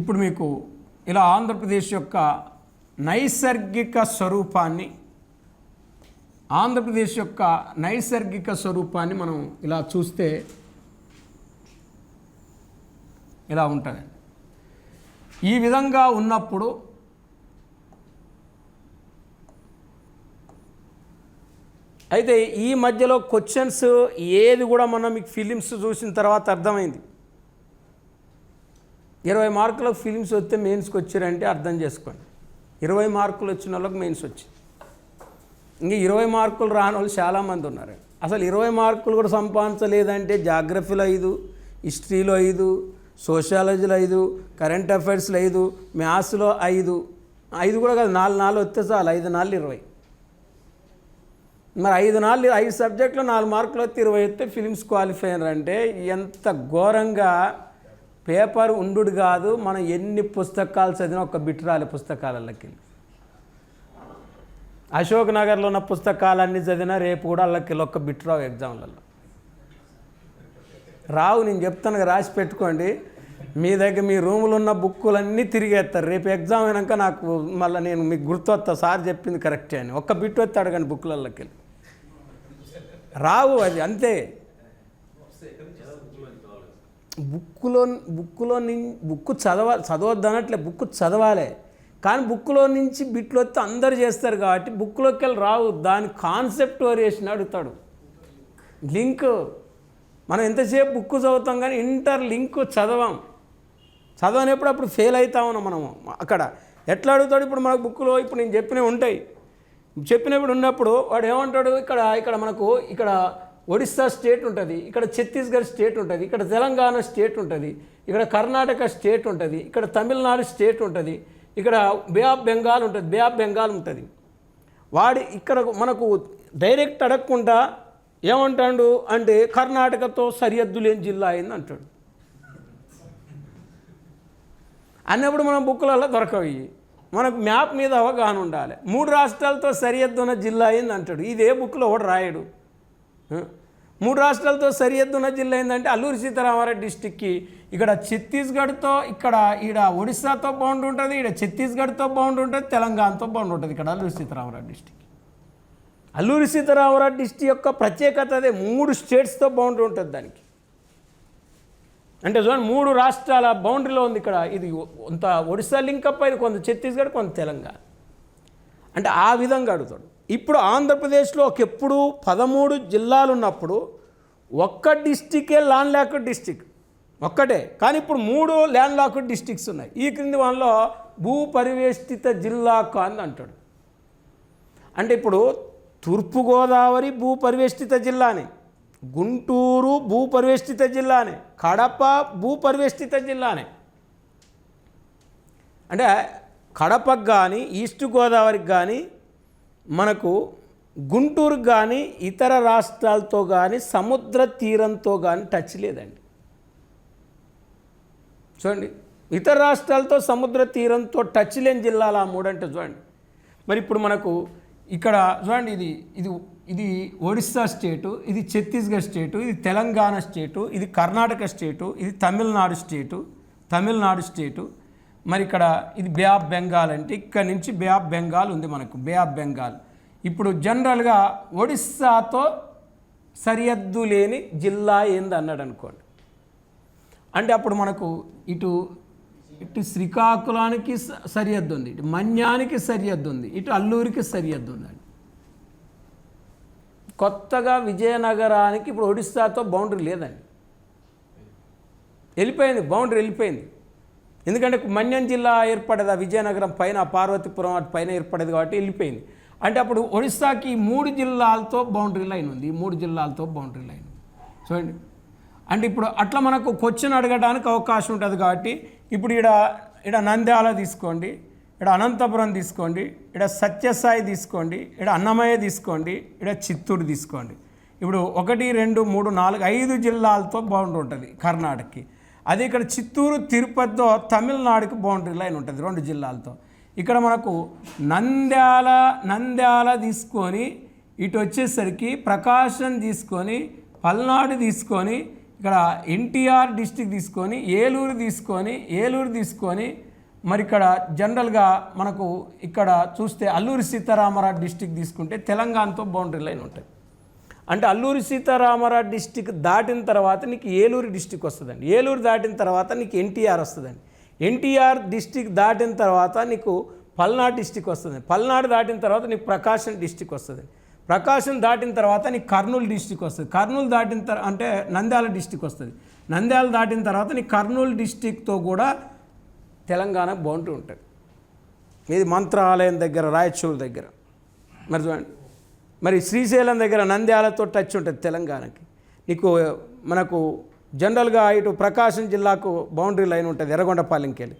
ఇప్పుడు మీకు ఇలా ఆంధ్రప్రదేశ్ యొక్క నైసర్గిక స్వరూపాన్ని మనం ఇలా చూస్తే ఇలా ఉంటుంది. ఈ విధంగా ఉన్నప్పుడు అయితే ఈ మధ్యలో క్వశ్చన్స్ ఏది కూడా మనం మీకు ఫిలిమ్స్ చూసిన తర్వాత అర్థమైంది. 20 మార్కులకు ఫిలిమ్స్ వస్తే మెయిన్స్కి వచ్చారంటే అర్థం చేసుకోండి. 20 మార్కులు వచ్చిన వాళ్ళకి మెయిన్స్ వచ్చింది. ఇంక 20 మార్కులు రాని వాళ్ళు చాలామంది ఉన్నారు. అసలు 20 మార్కులు కూడా సంపాదించలేదంటే జాగ్రఫీలో 5, హిస్టరీలో 5, సోషాలజీలో 5, కరెంట్ అఫైర్స్లో 5, మ్యాథ్స్లో 5 కూడా కాదు, 4 వస్తే చాలు. 5 4 20. మరి 5 సబ్జెక్టులో 4 మార్కులు వస్తే 20 వస్తే ఫిలిమ్స్ క్వాలిఫైర్ అంటే ఎంత ఘోరంగా పేపర్ ఉండు కాదు. మనం ఎన్ని పుస్తకాలు చదివినా ఒక బిట్ రాలే పుస్తకాలకి. అశోక్ నగర్లో ఉన్న పుస్తకాలన్నీ చదివినా రేపు కూడా వాళ్ళకి ఒక్క బిట్ రావు ఎగ్జామ్లలో రావు. నేను చెప్తాను, రాసి పెట్టుకోండి. మీ దగ్గర మీ రూములో ఉన్న బుక్కులన్నీ తిరిగేస్తారు. రేపు ఎగ్జామ్ అయినాక నాకు మళ్ళీ నేను మీకు గుర్తొస్తా, సార్ చెప్పింది కరెక్టే అని. ఒక్క బిట్ వస్తే అడగండి బుక్కులకి రావు. అది అంతే. బుక్కు చదవద్దు అనట్లే, బుక్కు చదవాలి. కానీ బుక్లో నుంచి బిట్లు వస్తే అందరు చేస్తారు కాబట్టి బుక్లోకి వెళ్ళి రావు. దాని కాన్సెప్ట్ వేరియేషన్ అడుగుతాడు. లింక్ మనం ఎంతసేపు బుక్ చదువుతాం కానీ ఇంటర్ లింక్ చదవనప్పుడు అప్పుడు ఫెయిల్ అవుతా ఉన్నాం మనము. అక్కడ ఎట్లా అడుగుతాడు? ఇప్పుడు మనకు బుక్లో ఇప్పుడు నేను చెప్పినవి ఉంటాయి. చెప్పినప్పుడు ఉన్నప్పుడు వాడు ఏమంటాడు, ఇక్కడ మనకు ఇక్కడ ఒడిస్సా స్టేట్ ఉంటుంది, ఇక్కడ ఛత్తీస్గఢ్ స్టేట్ ఉంటుంది, ఇక్కడ తెలంగాణ స్టేట్ ఉంటుంది, ఇక్కడ కర్ణాటక స్టేట్ ఉంటుంది, ఇక్కడ తమిళనాడు స్టేట్ ఉంటుంది, ఇక్కడ బే ఆఫ్ బెంగాల్ ఉంటుంది. వాడి ఇక్కడ మనకు డైరెక్ట్ అడగకుండా ఏమంటాడు అంటే కర్ణాటకతో సరిహద్దు లేని జిల్లా అయింది అంటాడు. అన్నప్పుడు మనం బుక్కులలో దొరకవి. మనకు మ్యాప్ మీద అవగాహన ఉండాలి. 3 రాష్ట్రాలతో సరిహద్దు ఉన్న జిల్లా అయింది అంటాడు. ఇదే బుక్లో ఒకటి రాయడు. 3 రాష్ట్రాలతో సరిహద్దు ఉన్న జిల్లా ఏంటంటే అల్లూరి సీతారామరాజు డిస్టిక్కి ఇక్కడ ఛత్తీస్గఢ్తో ఈడ ఒడిస్సాతో బౌండరీ ఉంటుంది, ఇక్కడ ఛత్తీస్గఢ్తో బౌండరీ ఉంటుంది, తెలంగాణతో బౌండరీ ఉంటుంది. ఇక్కడ అల్లూరి సీతారామరాజు డిస్టిక్. అల్లూరి సీతారామరాజు డిస్టిక్ యొక్క ప్రత్యేకత అదే. 3 స్టేట్స్తో బౌండరీ ఉంటుంది దానికి. అంటే చూడండి, 3 రాష్ట్రాల బౌండరీలో ఉంది. ఇక్కడ ఇది కొంత ఒడిస్సా లింకప్ అయింది, కొంత ఛత్తీస్గఢ్, కొంత తెలంగాణ. అంటే ఆ విధంగా అడుగుతాడు. ఇప్పుడు ఆంధ్రప్రదేశ్లో ఒకప్పుడు 13 జిల్లాలు ఉన్నప్పుడు ఒక్క డిస్టికే ల్యాండ్ లాక్డ్ డిస్టిక్ ఒక్కటే. కానీ ఇప్పుడు 3 ల్యాండ్ లాక్డ్ డిస్టిక్స్ ఉన్నాయి. ఈ క్రింది వాళ్ళలో భూపరివేష్టిత జిల్లా కాని అంటాడు. అంటే ఇప్పుడు తూర్పుగోదావరి భూపరివేష్టిత జిల్లానే, గుంటూరు భూపరివేష్టిత జిల్లానే, కడప భూపరివేష్టిత జిల్లానే. అంటే కడపకు కానీ ఈస్ట్ గోదావరికి కానీ మనకు గుంటూరుకు కానీ ఇతర రాష్ట్రాలతో కానీ సముద్ర తీరంతో కానీ టచ్ లేదండి. చూడండి, ఇతర రాష్ట్రాలతో సముద్ర తీరంతో టచ్ లేని జిల్లాలు ఆ 3 అంటే చూడండి. మరి ఇప్పుడు మనకు ఇక్కడ చూడండి, ఇది ఒడిస్సా స్టేటు, ఇది ఛత్తీస్గఢ్ స్టేటు, ఇది తెలంగాణ స్టేటు, ఇది కర్ణాటక స్టేటు, ఇది తమిళనాడు స్టేటు. మరి ఇక్కడ ఇది బే ఆఫ్ బెంగాల్. అంటే ఇక్కడ నుంచి బే ఆఫ్ బెంగాల్ ఉంది మనకు, బే ఆఫ్ బెంగాల్. ఇప్పుడు జనరల్గా ఒడిస్సాతో సరిహద్దు లేని జిల్లా ఏంది అన్నాడు అనుకోండి. అంటే అప్పుడు మనకు ఇటు శ్రీకాకుళానికి సరిహద్దు ఉంది, ఇటు మన్యానికి సరిహద్దు ఉంది, ఇటు అల్లూరికి సరిహద్దు ఉందండి. కొత్తగా విజయనగరానికి ఇప్పుడు ఒడిస్సాతో బౌండరీ లేదండి, బౌండరీ వెళ్ళిపోయింది. ఎందుకంటే మన్యం జిల్లా ఏర్పడేది ఆ విజయనగరం పైన, పార్వతీపురం అటు పైన ఏర్పడేది కాబట్టి వెళ్ళిపోయింది. అంటే అప్పుడు ఒడిస్సాకి 3 జిల్లాలతో బౌండరీ లైన్ ఉంది, 3 జిల్లాలతో బౌండరీ లైన్ చూడండి. అంటే ఇప్పుడు అట్లా మనకు క్వశ్చన్ అడగడానికి అవకాశం ఉంటుంది కాబట్టి ఇప్పుడు ఇక్కడ నంద్యాల తీసుకోండి, ఇక్కడ అనంతపురం తీసుకోండి, ఇక్కడ సత్యసాయి తీసుకోండి, ఇక్కడ అన్నమయ్య తీసుకోండి, ఇక్కడ చిత్తూరు తీసుకోండి. ఇప్పుడు 1 2 3 4 5 జిల్లాలతో బౌండరీ ఉంటుంది కర్ణాటకకి. అదే ఇక్కడ చిత్తూరు తిరుపతితో తమిళనాడుకి బౌండరీ లైన్ ఉంటుంది 2 జిల్లాలతో. ఇక్కడ మనకు నంద్యాల తీసుకొని ఇటు వచ్చేసరికి ప్రకాశం తీసుకొని పల్నాడు తీసుకొని ఇక్కడ ఎన్టీఆర్ డిస్టిక్ తీసుకొని ఏలూరు తీసుకొని మరి ఇక్కడ జనరల్గా మనకు ఇక్కడ చూస్తే అల్లూరి సీతారామరాజు డిస్టిక్ తీసుకుంటే తెలంగాణతో బౌండరీ లైన్ ఉంటుంది. అంటే అల్లూరి సీతారామరాజు డిస్టిక్ దాటిన తర్వాత నీకు ఏలూరు డిస్టిక్ వస్తుందండి. ఏలూరు దాటిన తర్వాత నీకు ఎన్టీఆర్ వస్తుందండి. ఎన్టీఆర్ డిస్టిక్ దాటిన తర్వాత నీకు పల్నాడు డిస్టిక్ వస్తుంది. పల్నాడు దాటిన తర్వాత నీకు ప్రకాశం డిస్టిక్ వస్తుంది. ప్రకాశం దాటిన తర్వాత నీకు కర్నూలు డిస్టిక్ వస్తుంది. కర్నూలు దాటిన తర్వాత అంటే నంద్యాల డిస్టిక్ వస్తుంది. నంద్యాల దాటిన తర్వాత నీకు కర్నూలు డిస్టిక్తో కూడా తెలంగాణ బౌండరీ ఉంటుంది. ఇది మంత్రాలయం దగ్గర, రాయచూరు దగ్గర మరి చూడండి. మరి శ్రీశైలం దగ్గర నంద్యాలతో టచ్ ఉంటుంది తెలంగాణకి. నీకు మనకు జనరల్గా ఇటు ప్రకాశం జిల్లాకు బౌండరీ లైన్ ఉంటుంది ఎర్రగొండపాలెంకి వెళ్ళి.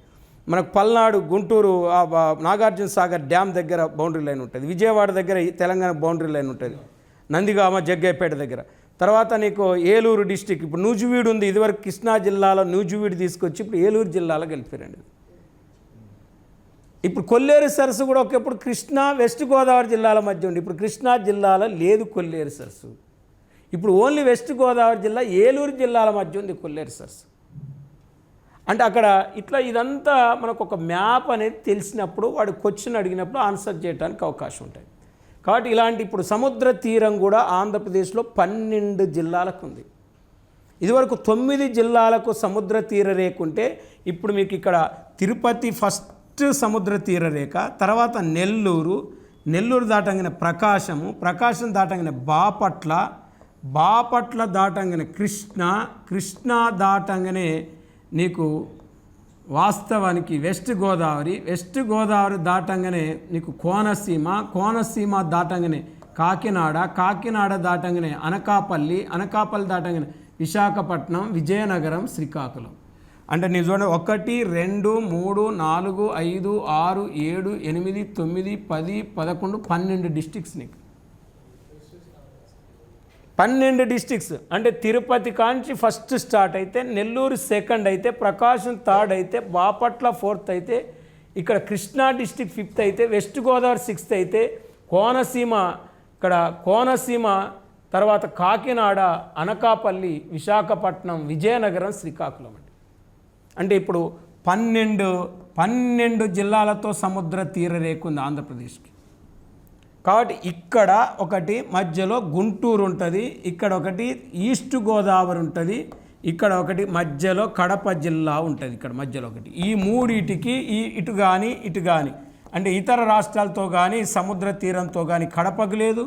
మనకు పల్నాడు, గుంటూరు, నాగార్జున సాగర్ డ్యామ్ దగ్గర బౌండరీ లైన్ ఉంటుంది. విజయవాడ దగ్గర తెలంగాణ బౌండరీ లైన్ ఉంటుంది, నందిగామ, జగ్గయ్యపేట దగ్గర. తర్వాత నీకు ఏలూరు డిస్టిక్, ఇప్పుడు నూజివీడు ఉంది. ఇదివరకు కృష్ణా జిల్లాలో నూజివీడు తీసుకొచ్చి ఇప్పుడు ఏలూరు జిల్లాలో గెలిపారండి. ఇప్పుడు కొల్లేరు సరస్సు కూడా ఒకప్పుడు కృష్ణా, వెస్ట్ గోదావరి జిల్లాల మధ్య ఉంది. ఇప్పుడు కృష్ణా జిల్లాలో లేదు కొల్లేరు సరస్సు. ఇప్పుడు ఓన్లీ వెస్ట్ గోదావరి జిల్లా, ఏలూరు జిల్లాల మధ్య ఉంది కొల్లేరు సరస్సు. అంటే అక్కడ ఇట్లా ఇదంతా మనకు ఒక మ్యాప్ అనేది తెలిసినప్పుడు వాడు క్వశ్చన్ అడిగినప్పుడు ఆన్సర్ చేయడానికి అవకాశం ఉంటుంది. కాబట్టి ఇలాంటి ఇప్పుడు సముద్ర తీరం కూడా ఆంధ్రప్రదేశ్లో 12 జిల్లాలకు ఉంది. ఇదివరకు 9 జిల్లాలకు సముద్ర తీర రేఖ ఉంటే ఇప్పుడు మీకు ఇక్కడ తిరుపతి ఫస్ట్ సముద్ర తీర రేఖ, తర్వాత నెల్లూరు దాటంగానే ప్రకాశం దాటంగానే బాపట్ల దాటంగానే కృష్ణా దాటంగానే నీకు వాస్తవానికి వెస్ట్ గోదావరి దాటంగానే నీకు కోనసీమ దాటంగానే కాకినాడ దాటంగానే అనకాపల్లి దాటంగానే విశాఖపట్నం, విజయనగరం, శ్రీకాకుళం. అంటే నీ చూడండి 1 2 3 4 5 6 7 8 9 10 11 12 డిస్ట్రిక్ట్స్ నీకు 12 డిస్ట్రిక్ట్స్. అంటే తిరుపతి కాంచి ఫస్ట్ స్టార్ట్ అయితే, నెల్లూరు సెకండ్ అయితే, ప్రకాశం థర్డ్ అయితే, బాపట్ల ఫోర్త్ అయితే, ఇక్కడ కృష్ణా డిస్ట్రిక్ట్ ఫిఫ్త్ అయితే, వెస్ట్ గోదావరి సిక్స్త్ అయితే, కోనసీమ తర్వాత కాకినాడ, అనకాపల్లి, విశాఖపట్నం, విజయనగరం, శ్రీకాకుళం. అంటే ఇప్పుడు 12 జిల్లాలతో సముద్ర తీర రేఖ ఉంది ఆంధ్రప్రదేశ్కి. కాబట్టి ఇక్కడ ఒకటి మధ్యలో గుంటూరు ఉంటుంది, ఇక్కడ ఒకటి ఈస్ట్ గోదావరి ఉంటుంది, ఇక్కడ ఒకటి మధ్యలో కడప జిల్లా ఉంటుంది, ఇక్కడ మధ్యలో ఒకటి. ఈ మూడిటికి ఇటు కానీ అంటే ఇతర రాష్ట్రాలతో కానీ సముద్ర తీరంతో కానీ కడపకు లేదు,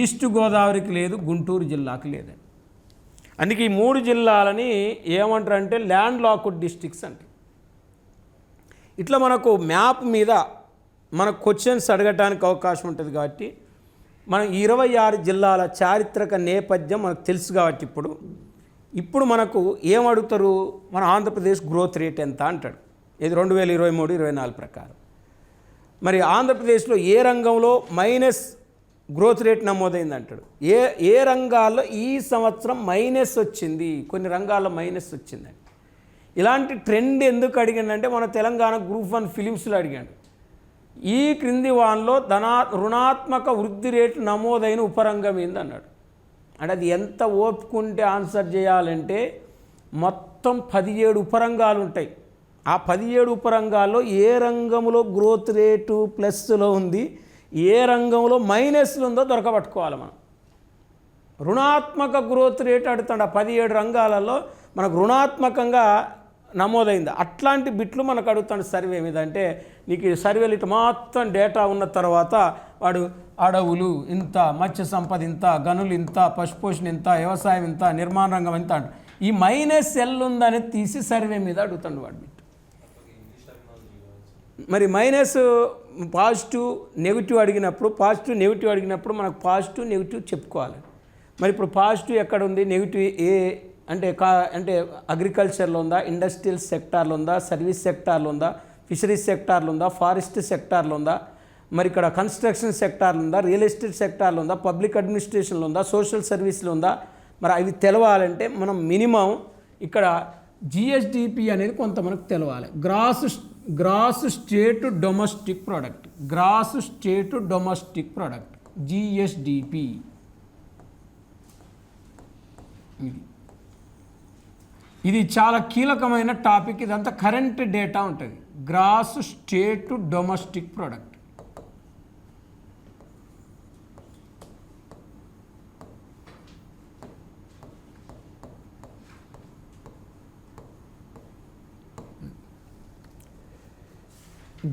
ఈస్ట్ గోదావరికి లేదు, గుంటూరు జిల్లాకు లేదు. అందుకే ఈ 3 జిల్లాలని ఏమంటారంటే ల్యాండ్ లాక్డ్ డిస్ట్రిక్ట్స్ అంటే. ఇట్లా మనకు మ్యాప్ మీద మనకు క్వశ్చన్స్ అడగటానికి అవకాశం ఉంటుంది. కాబట్టి మనం 26 జిల్లాల చారిత్రక నేపథ్యం మనకు తెలుసు. కాబట్టి ఇప్పుడు మనకు ఏమడుగుతారు, మన ఆంధ్రప్రదేశ్ గ్రోత్ రేట్ ఎంత అంటాడు. ఇది 2023-24 ప్రకారం. మరి ఆంధ్రప్రదేశ్లో ఏ రంగంలో మైనస్ గ్రోత్ రేట్ నమోదైంది అంటాడు. ఏ రంగాల్లో ఈ సంవత్సరం మైనస్ వచ్చింది, కొన్ని రంగాల్లో మైనస్ వచ్చిందండి. ఇలాంటి ట్రెండ్ ఎందుకు అడిగాడంటే మన తెలంగాణ గ్రూప్ 1 ఫిలిమ్స్లో అడిగాడు. ఈ క్రింది వాన్లో రుణాత్మక వృద్ధి రేటు నమోదైన ఉపరంగం ఏందన్నాడు. అంటే అది ఎంత ఓపుకుంటే ఆన్సర్ చేయాలంటే మొత్తం 17 ఉపరంగాలు ఉంటాయి. ఆ 17 ఉపరంగాల్లో ఏ రంగంలో గ్రోత్ రేటు ప్లస్లో ఉంది, ఏ రంగంలో మైనస్లు ఉందో దొరకబట్టుకోవాలి మనం. రుణాత్మక గ్రోత్ రేట్ అడుగుతాడు. ఆ 17 రంగాలలో మనకు రుణాత్మకంగా నమోదైంది. అట్లాంటి బిట్లు మనకు అడుగుతాడు సర్వే మీద. అంటే నీకు సర్వేలు ఇటు మొత్తం డేటా ఉన్న తర్వాత వాడు అడవులు ఇంత, మత్స్య సంపద ఇంత, గనులు ఇంత, పశుపోషణ ఇంత, వ్యవసాయం ఇంత, నిర్మాణ రంగం ఇంత అంట. ఈ మైనస్ ఎల్ ఉందని తీసి సర్వే మీద అడుగుతాడు వాడు బిట్. మరి మైనస్ పాజిటివ్ నెగిటివ్ అడిగినప్పుడు మనకు పాజిటివ్ నెగిటివ్ చెప్పుకోవాలి. మరి ఇప్పుడు పాజిటివ్ ఎక్కడ ఉంది, నెగిటివ్ ఏ అంటే అగ్రికల్చర్లో ఉందా, ఇండస్ట్రియల్ సెక్టార్లో ఉందా, సర్వీస్ సెక్టార్లో ఉందా, ఫిషరీస్ సెక్టార్లో ఉందా, ఫారెస్ట్ సెక్టార్లో ఉందా, మరి ఇక్కడ కన్స్ట్రక్షన్ సెక్టార్లో ఉందా, రియల్ ఎస్టేట్ సెక్టార్లో ఉందా, పబ్లిక్ అడ్మినిస్ట్రేషన్లో ఉందా, సోషల్ సర్వీస్లో ఉందా. మరి అవి తెలవాలంటే మనం మినిమం ఇక్కడ జిఎస్డిపి అనేది కొంత మనకు తెలవాలి. Gross state domestic product GSDP. ఇది చాలా కీలకమైన టాపిక్. ఇదంతా కరెంట్ డేటా ఉంటుంది. Gross state domestic product.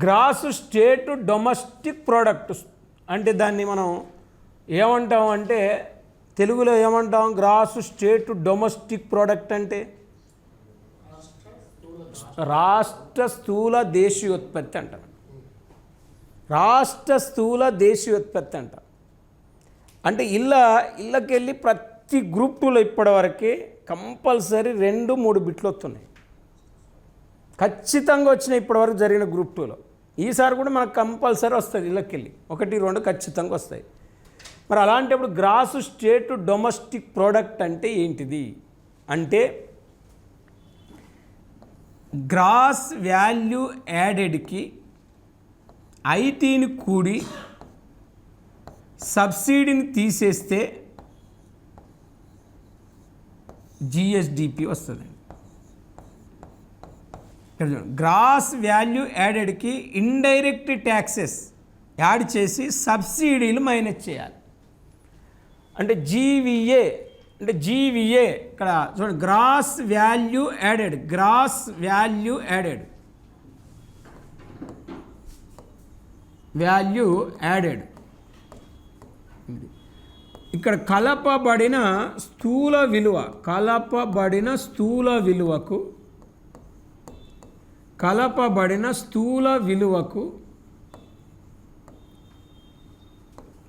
Gross state domestic product అంటే దాన్ని మనం ఏమంటాం అంటే తెలుగులో ఏమంటాం? గ్రాస్ స్టేట్ డొమెస్టిక్ ప్రోడక్ట్ అంటే రాష్ట్ర స్థూల దేశీయోత్పత్తి అంటారు. రాష్ట్ర స్థూల దేశీయోత్పత్తి అంటారు. అంటే ఇళ్ళకెళ్ళి ప్రతి గ్రూప్ 2లో ఇప్పటివరకే కంపల్సరీ 2-3 బిట్లు వస్తున్నాయి. ఖచ్చితంగా వచ్చినాయి ఇప్పటివరకు జరిగిన గ్రూప్ 2లో. ఈసారి కూడా మనకు కంపల్సరీ వస్తుంది. ఇళ్ళకెళ్ళి 1-2 ఖచ్చితంగా వస్తాయి. మరి అలాంటప్పుడు గ్రాస్ స్టేట్ డొమెస్టిక్ ప్రోడక్ట్ అంటే ఏంటిది అంటే గ్రాస్ వాల్యూ యాడెడ్కి ఐటీని కూడి సబ్సిడీని తీసేస్తే జిఎస్డిపి వస్తుందండి. గ్రాస్ వాల్యూ యాడెడ్కి ఇండైరెక్ట్ ట్యాక్సెస్ యాడ్ చేసి సబ్సిడీలు మైనస్ చేయాలి. అంటే జీవీఏ ఇక్కడ చూడండి, gross value added. Gross value added ఇక్కడ కలపబడిన స్థూల విలువకు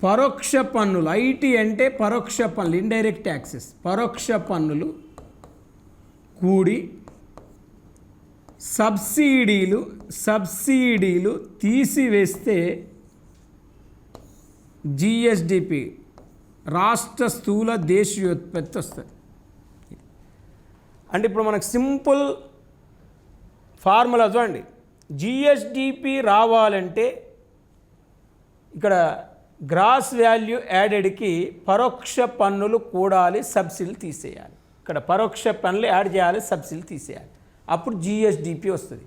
పరోక్ష పన్నులు, ఐటీ అంటే పరోక్ష పన్నులు, ఇండైరెక్ట్ ట్యాక్సెస్, పరోక్ష పన్నులు కూడి సబ్సిడీలు తీసివేస్తే జిఎస్డిపి, రాష్ట్ర స్థూల దేశీయోత్పత్తి వస్తుంది. అంటే ఇప్పుడు మనకు సింపుల్ ఫార్ములా చూడండి. జిఎస్డిపి రావాలంటే ఇక్కడ గ్రాస్ వాల్యూ యాడెడ్కి పరోక్ష పన్నులు కూడాలి, సబ్సిడీలు తీసేయాలి. ఇక్కడ పరోక్ష పన్నులు యాడ్ చేయాలి, సబ్సిడీలు తీసేయాలి. అప్పుడు జిఎస్డిపి వస్తుంది.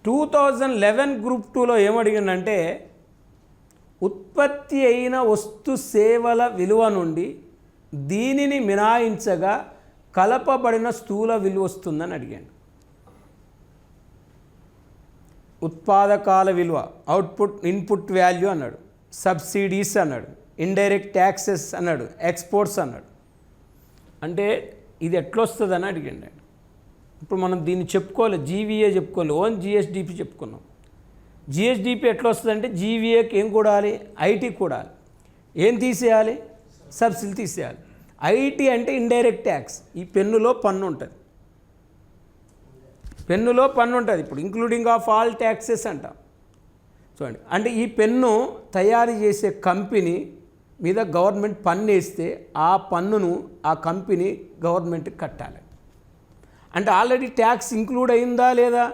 2011 గ్రూప్ 2లో ఏమడిగిందంటే ఉత్పత్తి అయిన వస్తు సేవల విలువ నుండి దీనిని మినహాయించగా కలపబడిన స్థూల విలువ వస్తుందని అడిగాడు. ఉత్పాదకాల విలువ, అవుట్పుట్, ఇన్పుట్ వాల్యూ అన్నాడు, సబ్సిడీస్ అన్నాడు, ఇండైరెక్ట్ ట్యాక్సెస్ అన్నాడు, ఎక్స్పోర్ట్స్ అన్నాడు. అంటే ఇది ఎట్లొస్తుందని అడిగాడు. ఇప్పుడు మనం దీన్ని చెప్పుకోవాలి, జీవీఏ చెప్పుకోవాలి, ఓన్ జిఎస్డిపి చెప్పుకున్నాం. జిఎస్డిపి ఎట్లా వస్తుందంటే జీవీఏకి ఏం కూడాలి? ఐటీ కూడాలి. ఏం తీసేయాలి? సబ్సిడీ తీసేయాలి. ఐటీ అంటే ఇండైరెక్ట్ ట్యాక్స్. ఈ పెన్నులో పన్ను ఉంటుంది. ఇప్పుడు ఇంక్లూడింగ్ ఆఫ్ ఆల్ ట్యాక్సెస్ అంటాం. చూడండి, అంటే ఈ పెన్ను తయారు చేసే కంపెనీ మీద గవర్నమెంట్ పన్ను వేస్తే ఆ పన్నును ఆ కంపెనీ గవర్నమెంట్కి కట్టాలి. అంటే ఆల్రెడీ ట్యాక్స్ ఇంక్లూడ్ అయిందా లేదా?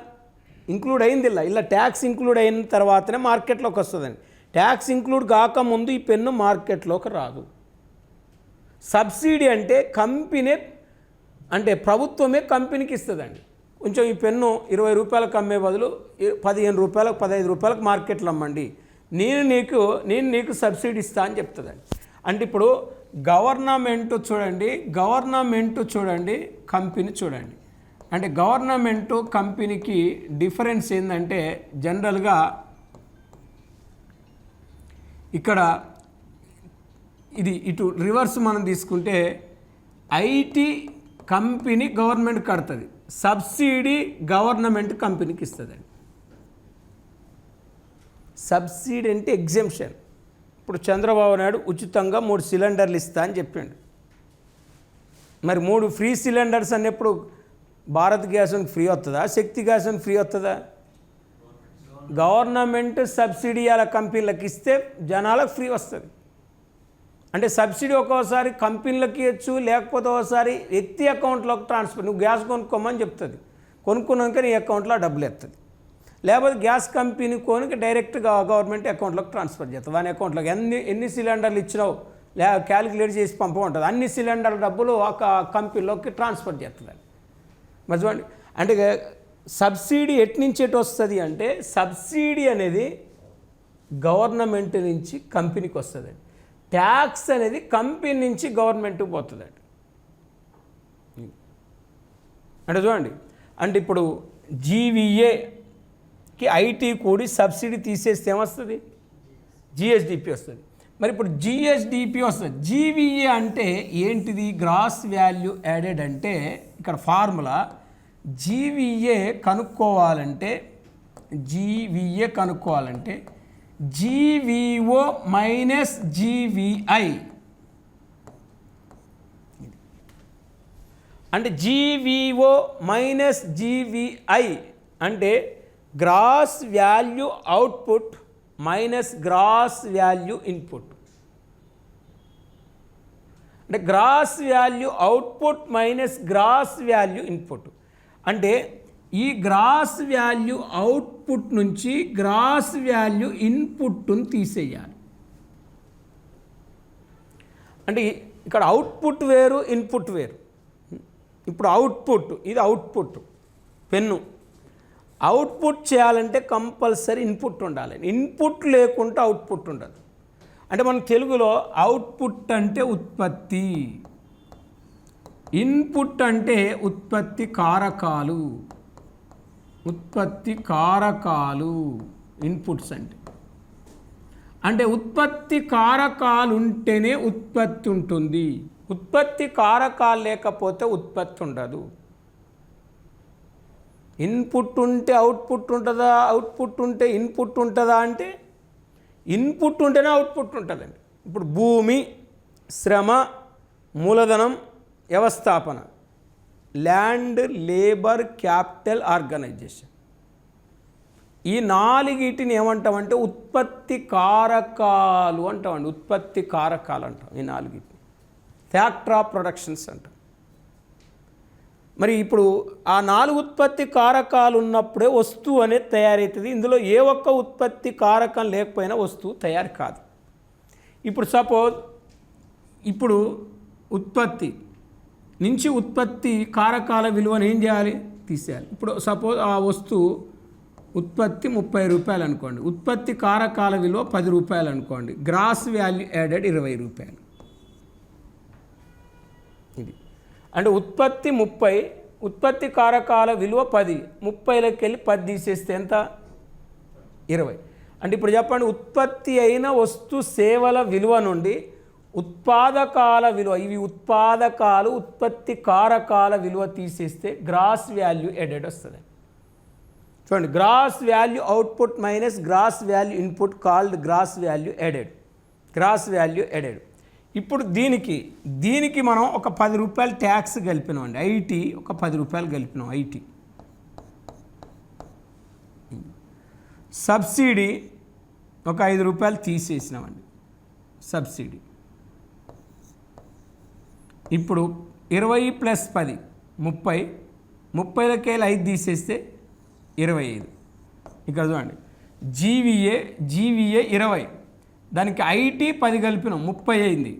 ఇంక్లూడ్ అయింది. ఇలా ట్యాక్స్ ఇంక్లూడ్ అయిన తర్వాతనే మార్కెట్లోకి వస్తుందండి. ట్యాక్స్ ఇంక్లూడ్ కాకముందు ఈ పెన్ను మార్కెట్లోకి రాదు. సబ్సిడీ అంటే కంపెనీ, అంటే ప్రభుత్వమే కంపెనీకి ఇస్తుందండి. కొంచెం ఈ పెన్ను 20 రూపాయలకు అమ్మే బదులు 15 రూపాయలకు, 15 రూపాయలకు మార్కెట్లో అమ్మండి, నేను నీకు సబ్సిడీ ఇస్తా అని చెప్తుందండి. అంటే ఇప్పుడు గవర్నమెంట్ చూడండి, కంపెనీ చూడండి. అంటే గవర్నమెంటు కంపెనీకి డిఫరెన్స్ ఏంటంటే జనరల్గా ఇక్కడ ఇది ఇటు రివర్స్ మనం తీసుకుంటే ఐటీ కంపెనీ గవర్నమెంట్ కడుతుంది, సబ్సిడీ గవర్నమెంట్ కంపెనీకి ఇస్తుందండి. సబ్సిడీ అంటే ఎగ్జెంప్షన్. ఇప్పుడు చంద్రబాబు నాయుడు ఉచితంగా 3 సిలిండర్లు ఇస్తా అని చెప్పిండు. మరి 3 ఫ్రీ సిలిండర్స్ అన్నప్పుడు భారత్ గ్యాస్ ఫ్రీ వస్తుందా, శక్తి గ్యాస్ ఫ్రీ వస్తుందా? గవర్నమెంట్ సబ్సిడీ అలా కంపెనీలకు ఇస్తే జనాలకు ఫ్రీ వస్తుంది. అంటే సబ్సిడీ ఒక్కోసారి కంపెనీలకు ఇవ్వచ్చు, లేకపోతే ఒకసారి వ్యక్తి అకౌంట్లోకి ట్రాన్స్ఫర్. నువ్వు గ్యాస్ కొనుక్కోమని చెప్తుంది, కొనుక్కున్నాక నీ అకౌంట్లో డబ్బులు ఎత్తుంది. లేకపోతే గ్యాస్ కంపెనీ కొనుక్కి డైరెక్ట్గా గవర్నమెంట్ అకౌంట్లోకి ట్రాన్స్ఫర్ చేస్తుంది. వాని అకౌంట్లోకి ఎన్ని సిలిండర్లు ఇచ్చినావు క్యాలిక్యులేట్ చేసి పంపమంటుంది. అన్ని సిలిండర్ల డబ్బులు ఒక కంపెనీలోకి ట్రాన్స్ఫర్ చేస్తుంది. మరి చూడండి, అంటే సబ్సిడీ ఎట్నుంచి ఎటు వస్తుంది అంటే సబ్సిడీ అనేది గవర్నమెంట్ నుంచి కంపెనీకి వస్తుందండి, ట్యాక్స్ అనేది కంపెనీ నుంచి గవర్నమెంట్కి పోతుందండి. అంటే చూడండి, అంటే ఇప్పుడు జీవీఏకి ఐటీ కూడి సబ్సిడీ తీసేస్తే ఏమొస్తుంది? జిఎస్డిపి వస్తుంది. మరి ఇప్పుడు జిఎస్డిపి వస్తుంది. జీవీఏ అంటే ఏంటిది? Gross value added. అంటే ఇక్కడ ఫార్ములా జీవీఏ కనుక్కోవాలంటే జీవీఓ మైనస్ జీవీఐ. అంటే జీవీఓ మైనస్ జీవీఐ అంటే gross value output minus gross value input. అంటే gross value output minus gross value input. అంటే ఈ గ్రాస్ వాల్యూ అవుట్పుట్ నుంచి గ్రాస్ వాల్యూ ఇన్పుట్ను తీసేయాలి. అంటే ఇక్కడ అవుట్పుట్ వేరు, ఇన్పుట్ వేరు. ఇప్పుడు అవుట్పుట్, ఇది అవుట్పుట్ పెన్ను. అవుట్పుట్ చేయాలంటే కంపల్సరీ ఇన్పుట్ ఉండాలి. ఇన్పుట్ లేకుంటే అవుట్పుట్ ఉండదు. అంటే మన తెలుగులో అవుట్పుట్ అంటే ఉత్పత్తి, ఇన్పుట్ అంటే ఉత్పత్తి కారకాలు. ఇన్పుట్స్ అంటే ఉత్పత్తి కారకాలు ఉంటేనే ఉత్పత్తి ఉంటుంది. ఉత్పత్తి కారకాలు లేకపోతే ఉత్పత్తి ఉండదు. ఇన్పుట్ ఉంటే అవుట్పుట్ ఉంటుందా? అవుట్పుట్ ఉంటే ఇన్పుట్ ఉంటుందా? అంటే ఇన్పుట్ ఉంటేనే అవుట్పుట్ ఉంటుందండి. ఇప్పుడు భూమి, శ్రమ, మూలధనం, వ్యవస్థాపన, ల్యాండ్, లేబర్, క్యాపిటల్, ఆర్గనైజేషన్, ఈ నాలుగిటిని ఏమంటామంటే ఉత్పత్తి కారకాలు అంటామండి. ఉత్పత్తి కారకాలు అంటాం ఈ నాలుగిటిని. ఫ్యాక్టర్ ఆఫ్ ప్రొడక్షన్స్ అంటాం. మరి ఇప్పుడు ఆ 4 ఉత్పత్తి కారకాలు ఉన్నప్పుడే వస్తువు అనేది తయారవుతుంది. ఇందులో ఏ ఒక్క ఉత్పత్తి కారకం లేకపోయినా వస్తువు తయారు కాదు. ఇప్పుడు సపోజ్ ఇప్పుడు ఉత్పత్తి నుంచి ఉత్పత్తి కారకాల విలువను ఏం చేయాలి? తీసేయాలి. ఇప్పుడు సపోజ్ ఆ వస్తువు ఉత్పత్తి 30 రూపాయలు అనుకోండి, ఉత్పత్తి కారకాల విలువ 10 రూపాయలు అనుకోండి, గ్రాస్ వాల్యూ యాడెడ్ 20 రూపాయలు. ఇది అంటే ఉత్పత్తి 30, ఉత్పత్తి కారకాల విలువ 10, 30లోకి వెళ్ళి 10 తీసేస్తే ఎంత? 20. అంటే ఇప్పుడు చెప్పండి, ఉత్పత్తి అయిన వస్తు సేవల విలువ నుండి ఉత్పాదకాల విలువ, ఇవి ఉత్పాదకాలు, ఉత్పత్తి కారకాల విలువ తీసేస్తే గ్రాస్ వాల్యూ యాడెడ్ వస్తుంది. చూడండి, gross value output minus gross value input called gross value added. Gross value added. ఇప్పుడు దీనికి మనం ఒక 10 రూపాయలు ట్యాక్స్ కలిపినాం అండి. ఐటీ ఒక 10 రూపాయలు కలిపినాం. ఐటీ సబ్సిడీ ఒక 5 రూపాయలు తీసేసినామండి. సబ్సిడీ ఇప్పుడు 20 + 10 30, 30లోకి వెళ్ళి 5 తీసేస్తే 25. ఇక్కడ చూడండి, జీవీఏ 20, దానికి ఐటీ 10 కలిపినాం 30 అయింది.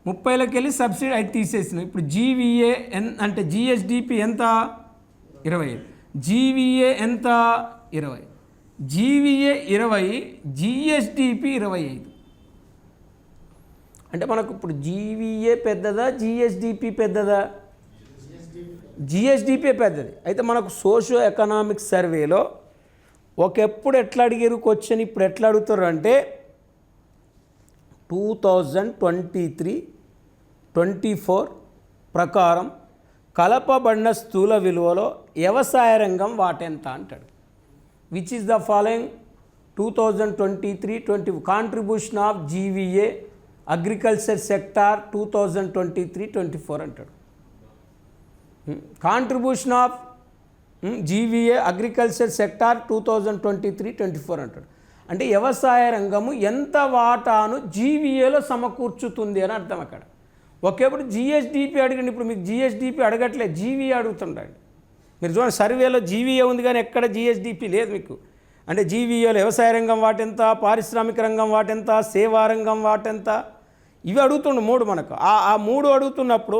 30లోకి వెళ్ళి సబ్సిడీ 5 తీసేసినాం. ఇప్పుడు జీవీఏ అంటే జిఎస్డిపి ఎంత? 25. జీవీఏ ఎంత? 20. GVA 20, GSDP 25. అంటే మనకు ఇప్పుడు జీవీఏ పెద్దదా, జిఎస్డిపి పెద్దదా? జిఎస్డిపి పెద్దది. అయితే మనకు సోషియో ఎకనామిక్ సర్వేలో ఒకప్పుడు ఎట్లా అడిగారు క్వశ్చన్, ఇప్పుడు ఎట్లా అడుగుతారు అంటే 2023-24 ప్రకారం కలపబడిన స్థూల విలువలో వ్యవసాయ రంగం వాటెంత అంటాడు. Which is the following 2023-24 contribution of GVA agriculture sector 2023-24 అంటాడు. Contribution of GVA agriculture sector 2023-24 అంటాడు. అంటే వ్యవసాయ రంగము ఎంత వాటాను జీవీఏలో సమకూర్చుతుంది అని అర్థం. అక్కడ ఒకేప్పుడు జిఎస్డిపి అడిగండి. ఇప్పుడు మీకు జిఎస్డిపి అడగట్లేదు, జీవీఏ అడుగుతుండండి. మీరు చూడండి, సర్వేలో జీవీఏ ఉంది కానీ ఎక్కడ జిఎస్డిపి లేదు మీకు. అంటే జీవీఏలో వ్యవసాయ రంగం వాటెంత, పారిశ్రామిక రంగం వాటెంత, సేవా రంగం వాటెంత, ఇవి అడుగుతుండు 3 మనకు. ఆ 3 అడుగుతున్నప్పుడు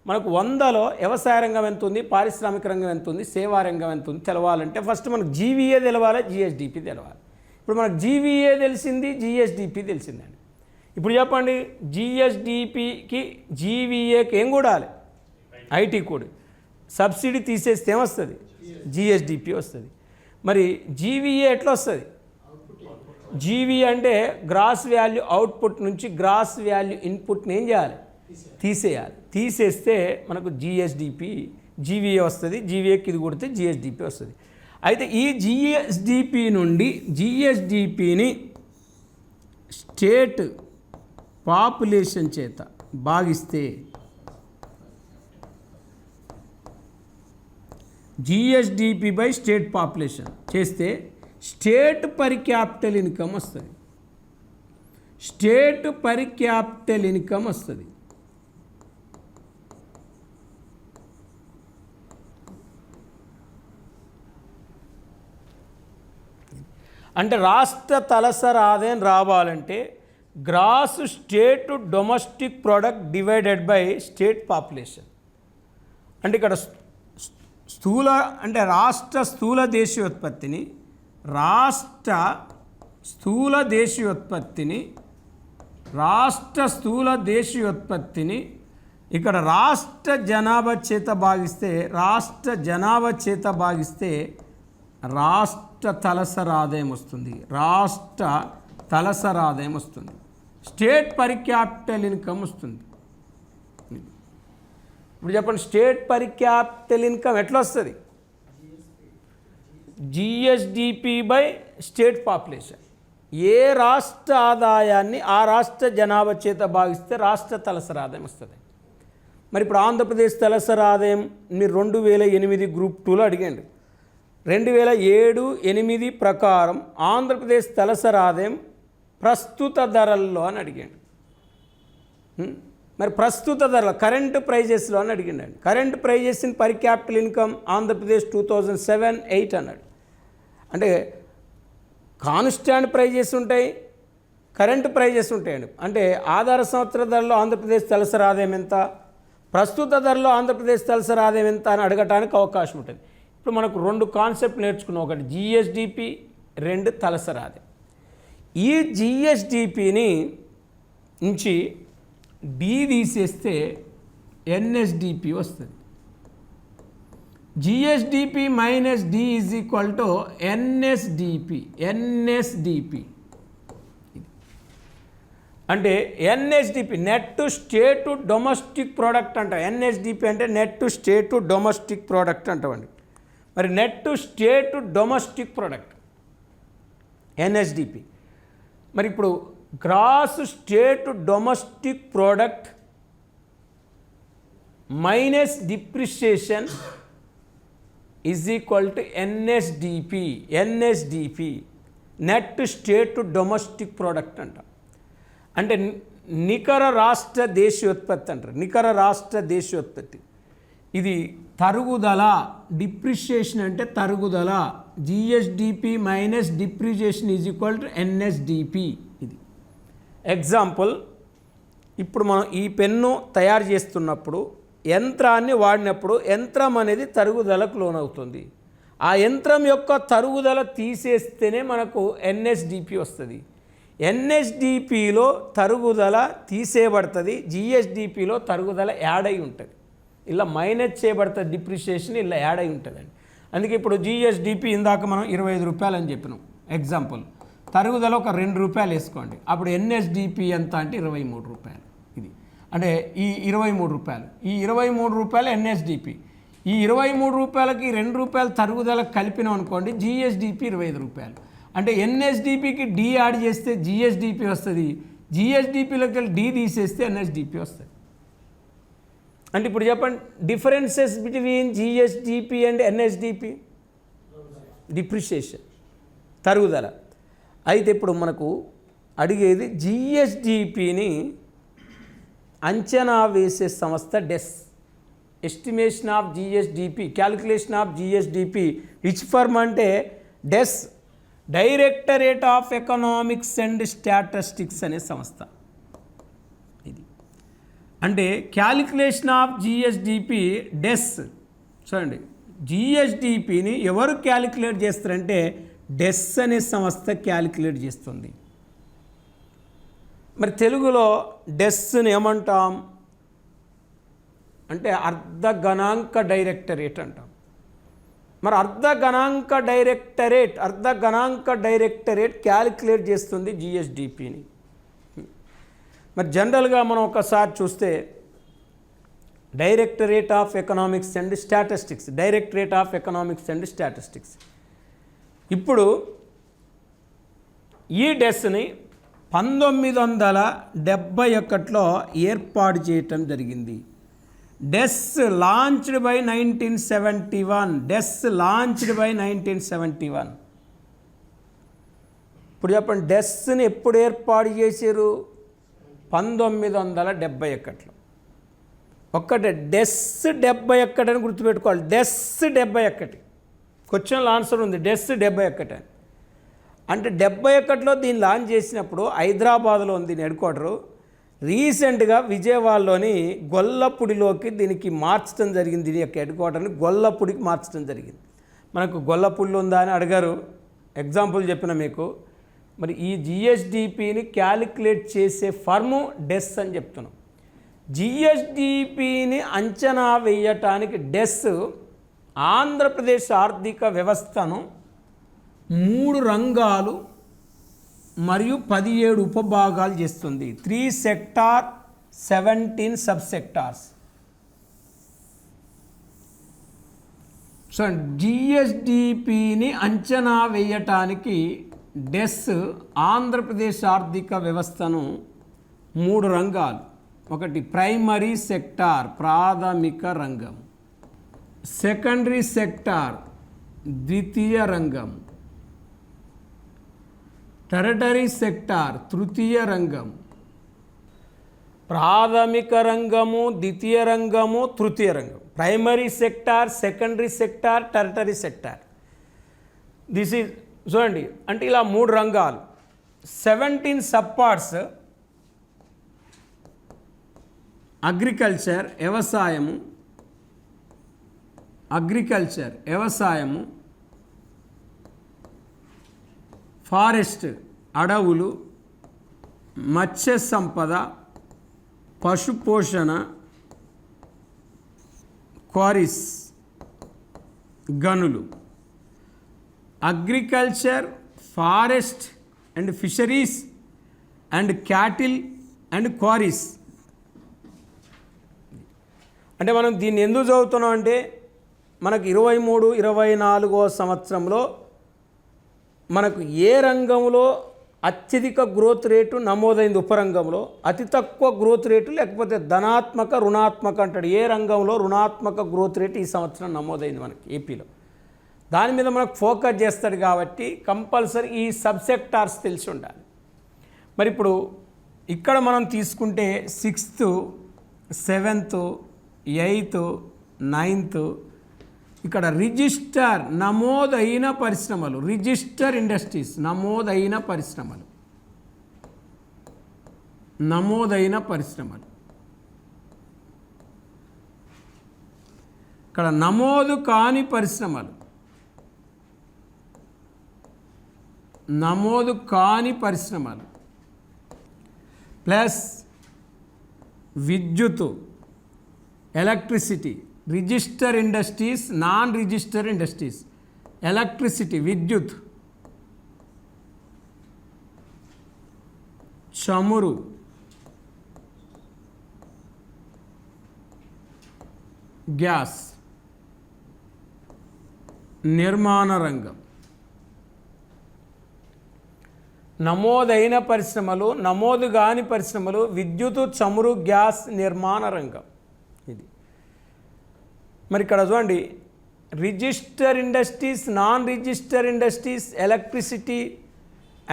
మనకు 100లో వ్యవసాయ రంగం ఎంత ఉంది, పారిశ్రామిక రంగం ఎంత ఉంది, సేవా రంగం ఎంత ఉంది తెలవాలంటే ఫస్ట్ మనకు జీవీఏ తెలవాలి, జిఎస్డిపి తెలవాలి. ఇప్పుడు మనకు జీవీఏ తెలిసింది, జిఎస్డిపి తెలిసిందండి. ఇప్పుడు చెప్పండి, జిఎస్డిపికి జీవీఏకి ఏం కూడాలి, ఐటీ కోడ్. సబ్సిడీ తీసేస్తే ఏమొస్తుంది, జిఎస్డిపి వస్తుంది. మరి జీవీఏ ఎట్లా వస్తుంది, జీవీ అంటే గ్రాస్ వాల్యూ అవుట్పుట్ నుంచి గ్రాస్ వాల్యూ ఇన్పుట్ని ఏం చేయాలి, తీసేయాలి. తీసేస్తే మనకు జిఎస్డిపి జీవీఏ వస్తుంది. జీవీఏకి ఇది కొడితే జిఎస్డిపి వస్తుంది. అయితే ఈ జిఎస్డిపి నుండి జిఎస్డిపిని స్టేట్ పాపులేషన్ చేత భాగిస్తే జిఎస్డిపి బై స్టేట్ పాపులేషన్ చేస్తే స్టేట్ పర్ క్యాపిటల్ ఇన్కమ్ వస్తుంది. స్టేట్ పర్ క్యాపిటల్ ఇన్కమ్ వస్తుంది. అంటే రాష్ట్ర తలసరి ఆదాయం రావాలంటే gross state domestic product divided by state population. అంటే ఇక్కడ స్థూల అంటే రాష్ట్ర స్థూల దేశీయోత్పత్తిని ఇక్కడ రాష్ట్ర జనాభా చేత భాగిస్తే రాష్ట్ర తలసరి ఆదాయం వస్తుంది. స్టేట్ పర్ క్యాపిటల్ ఇన్కమ్ వస్తుంది. ఇప్పుడు చెప్పండి, స్టేట్ పర్ క్యాపిటల్ ఇన్కమ్ ఎట్లా వస్తుంది, జిఎస్డిపి బై స్టేట్ పాపులేషన్. ఏ రాష్ట్ర ఆదాయాన్ని ఆ రాష్ట్ర జనాభా చేత భాగిస్తే రాష్ట్ర తలసరి ఆదాయం వస్తుంది. మరి ఇప్పుడు ఆంధ్రప్రదేశ్ తలసరి ఆదాయం మీరు 2008 గ్రూప్ 2లో అడిగండి. 2007-8 ప్రకారం ఆంధ్రప్రదేశ్ తలసరి ఆదాయం ప్రస్తుత ధరల్లో అని అడిగాడు. మరి ప్రస్తుత ధరల కరెంట్ ప్రైజెస్లో అని అడిగిండండి. Current prices in per capital income Andhra Pradesh 2007-8 అన్నాడు. అంటే కాన్స్టాంట్ ప్రైజెస్ ఉంటాయి, కరెంట్ ప్రైజెస్ ఉంటాయండి. అంటే ఆధార సంవత్సర ధరలో ఆంధ్రప్రదేశ్ తలసరి ఆదాయం ఎంత, ప్రస్తుత ధరలో ఆంధ్రప్రదేశ్ తలసరి ఆదాయం ఎంత అని అడగటానికి అవకాశం ఉంటుంది. ఇప్పుడు మనకు 2 కాన్సెప్ట్ నేర్చుకున్నాం, ఒకటి జిఎస్డిపి, 2 తలసరి ఆదాయం. ఈ జిఎస్డిపిని నుంచి డి తీసేస్తే ఎన్ఎస్డిపి వస్తుంది. GSDP minus D is equal to NSDP. అంటే NSDP net state domestic product అంట. ఎన్ఎస్డిపి అంటే నెట్ స్టేట్ డొమెస్టిక్ ప్రోడక్ట్ అంటామండి. మరి net state domestic product NSDP. మరి ఇప్పుడు gross state domestic product minus depreciation is equal to NSDP net state domestic product అంట. అంటే నికర రాష్ట్ర దేశీయోత్పత్తి అంటారు. నికర రాష్ట్ర దేశీయోత్పత్తి ఇది తరుగుదల. డిప్రిషియేషన్ అంటే తరుగుదల. GSDP minus depreciation is equal to NSDP. ఇది ఎగ్జాంపుల్. ఇప్పుడు మనం ఈ పెన్ను తయారు చేస్తున్నప్పుడు యంత్రాన్ని వాడినప్పుడు యంత్రం అనేది తరుగుదలకు లోనవుతుంది. ఆ యంత్రం యొక్క తరుగుదల తీసేస్తేనే మనకు ఎన్ఎస్డిపి వస్తుంది. ఎన్ఎస్డిపిలో తరుగుదల తీసేయబడుతుంది, జిఎస్డిపిలో తరుగుదల యాడ్ అయి ఉంటుంది. ఇలా మైనస్ చేయబడుతుంది డిప్రిషియేషన్, ఇలా యాడ్ అయి ఉంటుందండి. అందుకే ఇప్పుడు జిఎస్డిపి ఇందాక మనం 25 రూపాయలు అని చెప్పినాం. ఎగ్జాంపుల్, తరుగుదల ఒక 2 రూపాయలు వేసుకోండి. అప్పుడు ఎన్ఎస్డిపి ఎంత అంటే 23 రూపాయలు. ఇది అంటే ఈ 23 రూపాయలు, ఈ 23 రూపాయలు ఎన్ఎస్డిపి. ఈ 23 రూపాయలకి 2 రూపాయలు తరుగుదల కలిపినాం అనుకోండి, జిఎస్డిపి 25 రూపాయలు. అంటే ఎన్ఎస్డిపికి డి యాడ్ చేస్తే జిఎస్డిపి వస్తుంది, జిఎస్డిపిలోకి వెళ్ళి డి తీసేస్తే ఎన్ఎస్డిపి వస్తుంది. అంటే ఇప్పుడు చెప్పండి, differences between GSDP and NSDP. Depreciation, తరుగుదల. అయితే ఇప్పుడు మనకు అడిగేది జిఎస్డిపిని అంచనా వేసే సంస్థ DES. Estimation of GSDP, calculation of GSDP which firm అంటే DES, directorate of economics and statistics అనే సంస్థ ఇది. అంటే క్యాలిక్యులేషన్ ఆఫ్ జిఎస్డిపి డెస్. చూడండి, జిఎస్డిపిని ఎవరు క్యాలిక్యులేట్ చేస్తారంటే డెస్ అనే సంస్థ క్యాలిక్యులేట్ చేస్తుంది. మరి తెలుగులో డెస్ని ఏమంటాం అంటే అర్ధ గణాంక డైరెక్టరేట్ అంటాం. మరి అర్ధ గణాంక డైరెక్టరేట్ క్యాలిక్యులేట్ చేస్తుంది జిఎస్డిపిని. మరి జనరల్గా మనం ఒకసారి చూస్తే directorate of economics and statistics ఇప్పుడు ఈ డెస్ని 1971లో ఏర్పాటు చేయటం జరిగింది. డెస్ లాంచ్డ్ బై 1971. ఇప్పుడు చెప్పండి, డెస్ని ఎప్పుడు ఏర్పాటు చేశారు? 1971లో. ఒక్కటే డెస్ 71 అని గుర్తుపెట్టుకోవాలి. డెస్ 71 క్వశ్చన్లో ఆన్సర్ ఉంది, డెస్ 71 అని. అంటే 71లో దీన్ని లాంచ్ చేసినప్పుడు హైదరాబాద్లో ఉంది దీని హెడ్ క్వార్టరు. రీసెంట్గా విజయవాడలోని గొల్లపూడిలోకి దీనికి మార్చడం జరిగింది. దీని యొక్క హెడ్ క్వార్టర్ని గొల్లపూడికి మార్చడం జరిగింది. మనకు గొల్లపూడిలో ఉందా అని అడిగారు, ఎగ్జాంపుల్ చెప్పిన మీకు. మరి ఈ జిఎస్డిపిని క్యాలిక్యులేట్ చేసే ఫర్ము డెస్ అని చెప్తున్నాం. జిఎస్డిపిని అంచనా వేయటానికి డెస్ ఆంధ్రప్రదేశ్ ఆర్థిక వ్యవస్థను 3 రంగాలు మరియు 17 ఉపభాగాలు చేస్తుంది. 3 సెక్టార్ 17 సబ్ సెక్టార్స్. సో జిఎస్డిపిని అంచనా వేయటానికి డెస్ ఆంధ్రప్రదేశ్ ఆర్థిక వ్యవస్థను 3 రంగాలు. ఒకటి ప్రైమరీ సెక్టార్ ప్రాథమిక రంగం, సెకండరీ సెక్టార్ ద్వితీయ రంగం, టెరిటరీ సెక్టార్ తృతీయ రంగం. ప్రాథమిక రంగము, ద్వితీయ రంగము, తృతీయ రంగం. Primary sector, secondary sector, territory sector. This is చూడండి, అంటే ఇలా 3 రంగాలు. 17 సబ్ పార్ట్స్. అగ్రికల్చర్ వ్యవసాయము, ఫారెస్ట్ అడవులు, మత్స్య సంపద, పశుపోషణ, క్వారీస్ గనులు. Agriculture, forest and fisheries and cattle and queries. అంటే మనం దీన్ని ఎందుకు చదువుతున్నాం అంటే మనకు 23-24వ సంవత్సరంలో మనకు ఏ రంగంలో అత్యధిక గ్రోత్ రేటు నమోదైంది, ఉపరంగంలో అతి తక్కువ గ్రోత్ రేటు, లేకపోతే ధనాత్మక రుణాత్మక అంటాడు, ఏ రంగంలో రుణాత్మక గ్రోత్ రేటు ఈ సంవత్సరం నమోదైంది మనకి ఏపీలో, దాని మీద మనకు ఫోకస్ చేస్తాడు. కాబట్టి కంపల్సరీ ఈ సబ్సెక్టార్స్ తెలిసి ఉండాలి. మరి ఇప్పుడు ఇక్కడ మనం తీసుకుంటే 6th, 7th, 8th, 9th ఇక్కడ రిజిస్టర్ నమోదైన పరిశ్రమలు, రిజిస్టర్ ఇండస్ట్రీస్, నమోదైన పరిశ్రమలు. ఇక్కడ నమోదు కాని పరిశ్రమలు, ప్లస్ విద్యుత్, electricity. Register industries, non register industries. Electricity విద్యుత్, చమురు, గ్యాస్, నిర్మాణ రంగం. నమోదైన పరిశ్రమలు, నమోదు కాని పరిశ్రమలు, విద్యుత్, చమురు, గ్యాస్, నిర్మాణ రంగం. ఇది మరి ఇక్కడ చూడండి, register industries, non register industries, electricity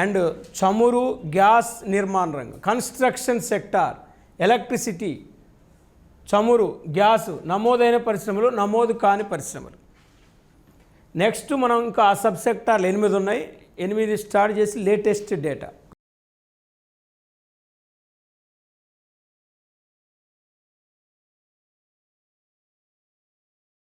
and చమురు, గ్యాస్, నిర్మాణ రంగం. కన్స్ట్రక్షన్ సెక్టార్, ఎలక్ట్రిసిటీ, చమురు, గ్యాస్ నమోదైన పరిశ్రమలు, నమోదు కాని పరిశ్రమలు. నెక్స్ట్ మనం ఇంకా ఆ సబ్ సెక్టార్లు 8 ఉన్నాయి. 8 స్టార్ట్ చేసి లేటెస్ట్ డేటా